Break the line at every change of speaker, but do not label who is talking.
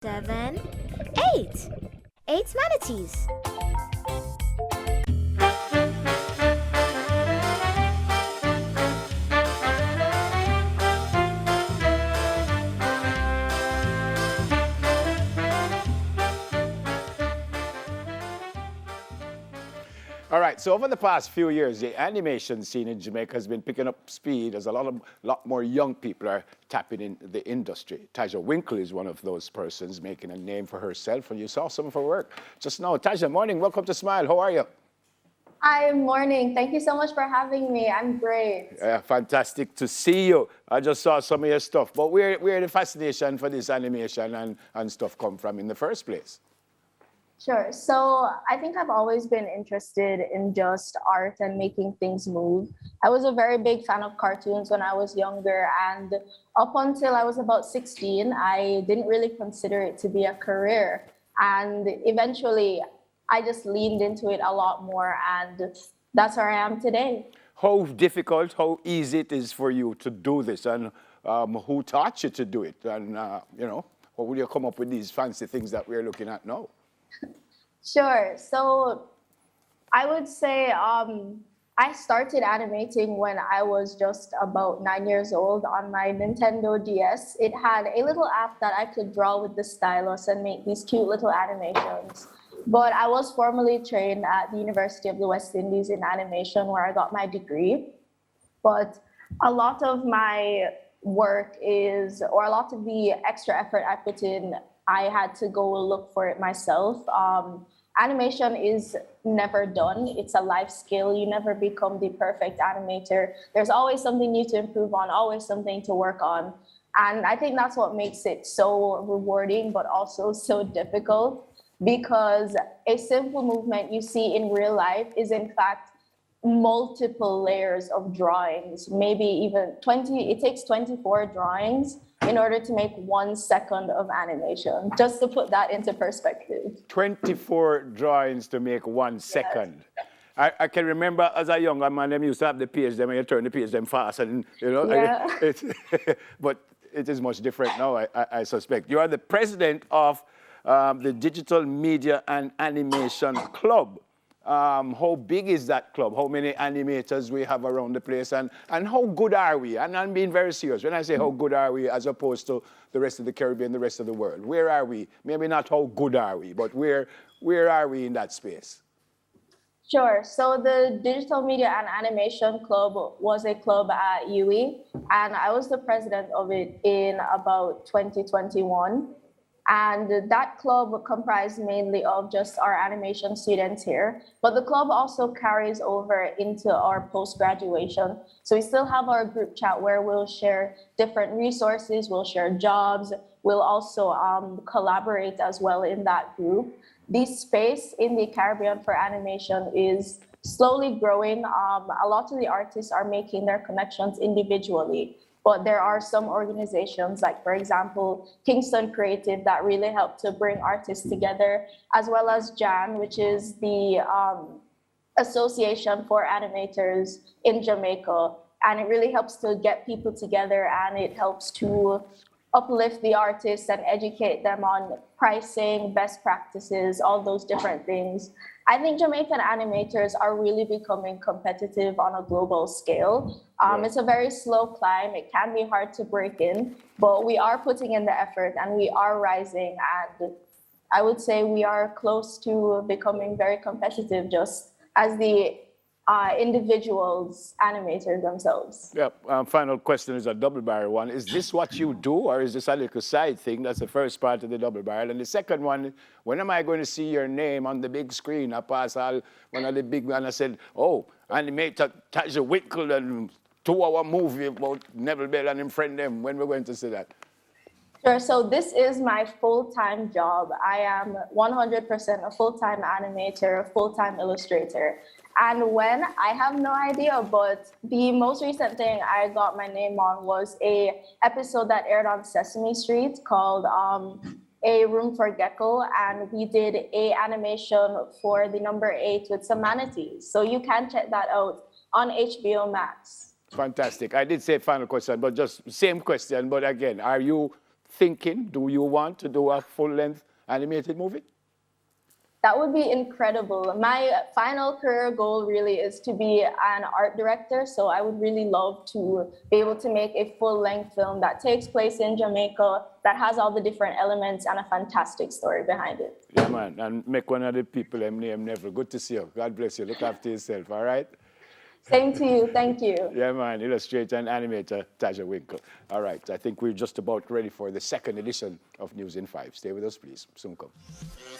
7, 8. 8 manatees.
All right, so over the past few years, the animation scene in Jamaica has been picking up speed as a lot more young people are tapping in the industry. Tajha Winkle is one of those persons making a name for herself, and you saw some of her work just now. Tajha, morning, welcome to Smile. How are you?
Hi, morning. Thank you so much for having me. I'm great.
Fantastic to see you. I just saw some of your stuff, but where the fascination for this animation and stuff come from in the first place?
Sure. So I think I've always been interested in just art and making things move. I was a very big fan of cartoons when I was younger, and up until I was about 16, I didn't really consider it to be a career. And eventually, I just leaned into it a lot more, and that's where I am today.
How difficult, how easy it is for you to do this, and who taught you to do it? And, how would you come up with these fancy things that we're looking at now?
Sure. So I would say I started animating when I was just about 9 years old on my Nintendo DS. It had a little app that I could draw with the stylus and make these cute little animations. But I was formally trained at the University of the West Indies in animation, where I got my degree. But a lot of my work or a lot of the extra effort I put in, I had to go look for it myself. Animation is never done. It's a life skill. You never become the perfect animator. There's always something new to improve on, always something to work on. And I think that's what makes it so rewarding, but also so difficult, because a simple movement you see in real life is in fact multiple layers of drawings, maybe even 20, it takes 24 drawings in order to make 1 second of animation, just to put that into perspective.
24 drawings to make 1 second. Yes. I can remember as a younger man, them used to have the page, them, and you turn the page them fast, and
Yeah.
But it is much different now, I suspect. You are the president of the Digital Media and Animation Club. How big is that club? How many animators we have around the place? And how good are we? And I'm being very serious. When I say how good are we as opposed to the rest of the Caribbean, the rest of the world, where are we? Maybe not how good are we, but where are we in that space?
Sure. So the Digital Media and Animation Club was a club at UWI, and I was the president of it in about 2021. And that club comprised mainly of just our animation students here. But the club also carries over into our post-graduation. So we still have our group chat where we'll share different resources, we'll share jobs, we'll also collaborate as well in that group. This space in the Caribbean for animation is slowly growing. A lot of the artists are making their connections individually. But there are some organizations, like, for example, Kingston Creative, that really help to bring artists together, as well as JAN, which is the Association for Animators in Jamaica. And it really helps to get people together, and it helps to uplift the artists and educate them on pricing, best practices, all those different things. I think Jamaican animators are really becoming competitive on a global scale. It's a very slow climb. It can be hard to break in, but we are putting in the effort and we are rising. And I would say we are close to becoming very competitive, just as the individuals, animators themselves.
Yeah. Final question is a double barrel one. Is this what you do, or is this a little side thing? That's the first part of the double barrel. And the second one, when am I going to see your name on the big screen? I passed one of the big men. I said, oh, animator Tajha Winkle and 2-hour movie about Neville Bell and him friend them. When we're going to see that?
Sure. So this is my full-time job. I am 100% a full-time animator, a full-time illustrator. And when, I have no idea, but the most recent thing I got my name on was a episode that aired on Sesame Street called A Room for Gecko, and we did a animation for the number 8 with some manatees. So you can check that out on HBO Max.
Fantastic. I did say final question, but just same question. But again, are you thinking? Do you want to do a full-length animated movie?
That would be incredible. My final career goal really is to be an art director. So I would really love to be able to make a full-length film that takes place in Jamaica, that has all the different elements and a fantastic story behind it.
Yeah, man. And make one of the people them name Never. Good to see you. God bless you. Look after yourself, all right?
Same to you. Thank you.
Yeah, man. Illustrator and animator Tajha Winkle. All right. I think we're just about ready for the second edition of News in 5. Stay with us, please. Soon come.